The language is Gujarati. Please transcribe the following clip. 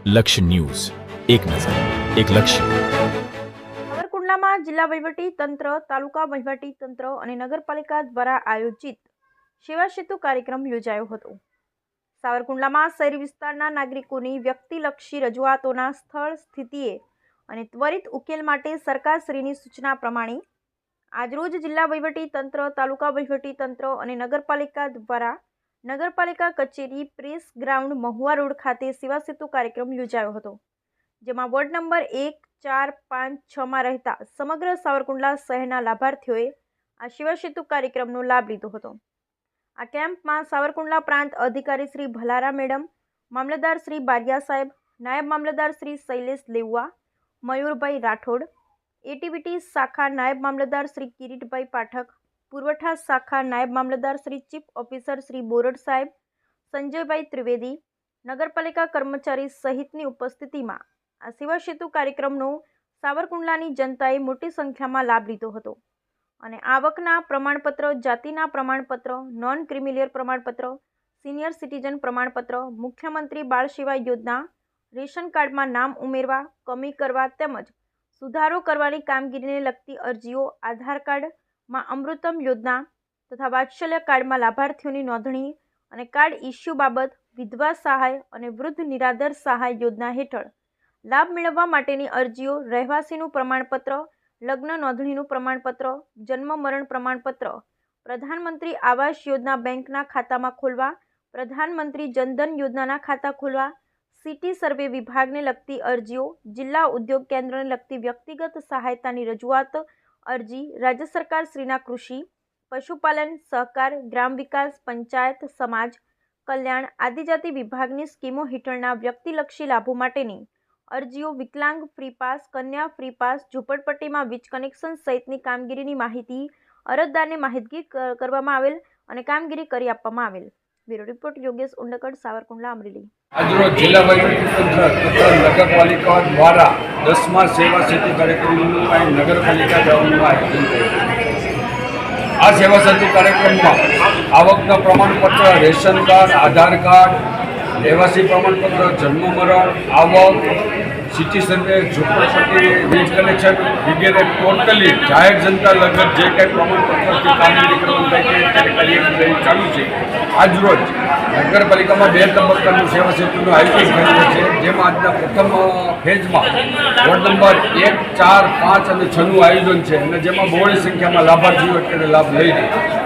લક્ષ્ય ન્યૂઝ, એક નજર, એક લક્ષ્ય. સાવરકુંડલામાં જિલ્લા વહીવટી તંત્ર, તાલુકા વહીવટી તંત્ર અને નગરપાલિકા દ્વારા આયોજિત સેવા સેતુ કાર્યક્રમ યોજાયો હતો. સાવરકુંડલામાં શહેરી વિસ્તારના નાગરિકોની વ્યક્તિલક્ષી રજૂઆતોના સ્થળ સ્થિતિએ અને ત્વરિત ઉકેલ માટે સરકારશ્રીની સૂચના પ્રમાણે આજરોજ જિલ્લા વહીવટી તંત્ર, તાલુકા વહીવટી તંત્ર અને નગરપાલિકા દ્વારા નગરપાલિકા કચેરી, પ્રેસ ગ્રાઉન્ડ, મહુવા રોડ ખાતે સેવા સેતુ કાર્યક્રમ યોજાયો હતો, જેમાં વોર્ડ નંબર 1, 4, 5, 6માં રહેતા સમગ્ર સાવરકુંડલા શહેરના લાભાર્થીઓએ આ સેવા સેતુ કાર્યક્રમનો લાભ લીધો હતો. આ કેમ્પમાં સાવરકુંડલા પ્રાંત અધિકારી શ્રી ભલારા મેડમ, મામલતદાર શ્રી બારિયા સાહેબ, નાયબ મામલતદાર શ્રી શૈલેષ લેઉવા, મયુરભાઈ રાઠોડ, એટીવીટી શાખા નાયબ મામલતદાર શ્રી કિરીટભાઈ પાઠક, પુરવઠા શાખા નાયબ મામલતદાર શ્રી ચીફ ઓફિસર શ્રી બોરડ સાહેબ, સંજયભાઈ ત્રિવેદી, નગરપાલિકા કર્મચારી સહિતની ઉપસ્થિતિમાં આ સેવા સેતુ કાર્યક્રમનો સાવરકુંડલાની જનતાએ મોટી સંખ્યામાં લાભ લીધો હતો અને આવકના પ્રમાણપત્ર, જાતિના પ્રમાણપત્ર, નોન ક્રિમિલિયર પ્રમાણપત્ર, સિનિયર સિટીઝન પ્રમાણપત્ર, મુખ્યમંત્રી બાળ સેવા યોજના, રેશન કાર્ડમાં નામ ઉમેરવા, કમી કરવા તેમજ સુધારો કરવાની કામગીરીને લગતી અરજીઓ, આધાર કાર્ડમાં અમૃતમ યોજના તથા વાત્સલ્ય કાર્ડમાં લાભાર્થીઓની નોંધણી અને કાર્ડ ઇસ્યુ બાબત, વિધવા સહાય અને વૃદ્ધ નિરાધાર સહાય યોજના હેઠળ લાભ મેળવવા માટેની અરજીઓ, રહેવાસીનું પ્રમાણપત્ર, લગ્ન નોંધણીનું પ્રમાણપત્ર, જન્મ મરણ પ્રમાણપત્ર, પ્રધાનમંત્રી આવાસ યોજના બેંકના ખાતામાં ખોલવા, પ્રધાનમંત્રી જનધન યોજનાના ખાતા ખોલવા, સિટી સર્વે વિભાગને લગતી અરજીઓ, જિલ્લા ઉદ્યોગ કેન્દ્રને લગતી વ્યક્તિગત સહાયતાની રજૂઆત અરજી, રાજ્ય સરકાર શ્રીના કૃષિ, પશુપાલન, સહકાર, ગ્રામ વિકાસ, પંચાયત, સમાજ કલ્યાણ, આદિજાતિ વિભાગની સ્કીમો હેઠળના વ્યક્તિલક્ષી લાભો માટેની અરજીઓ, વિકલાંગ ફ્રી પાસ, કન્યા ફ્રી પાસ, ઝૂંપડપટ્ટીમાં વીજ કનેક્શન સહિતની કામગીરીની માહિતી અરજદારને માહિતગી કરવામાં આવેલ અને કામગીરી કરી આપવામાં આવેલ. Bureau report Yogesh Undkad, Savarkundla, Amreli. આજરોજ જિલ્લા વહીવટીતંત્ર તથા નગરપાલિકા દ્વારા 10મા સેવા સેતુ કાર્યક્રમનું નગરપાલિકા જવાનું આયોજન થયું. આ સેવા સેતુ કાર્યક્રમમાં આવકના પ્રમાણપત્ર, રેશન કાર્ડ, આધાર કાર્ડ, રહેવાસી પ્રમાણપત્ર, જન્મ મરણ, આવક, સિટી સર્વે, ઝૂંપડપટ્ટી, વીજ કનેક્શન વગેરે ટોટલી જાહેર જનતા લગત જે કંઈ પ્રમાણપત્રથી કામગીરી કરવાનું થાય છે ત્યારે કાર્યક્રમ ચાલુ છે. આજરોજ નગરપાલિકામાં 2 તબક્કાનું સેવા સેતુનું આયોજન થયેલું છે, જેમાં આજના પ્રથમ ફેઝમાં વોર્ડ નંબર 1, 4, 5 અને 6નું આયોજન છે અને જેમાં બહોળી સંખ્યામાં લાભાર્થીઓ અત્યારે લાભ લઈ રહ્યા છે.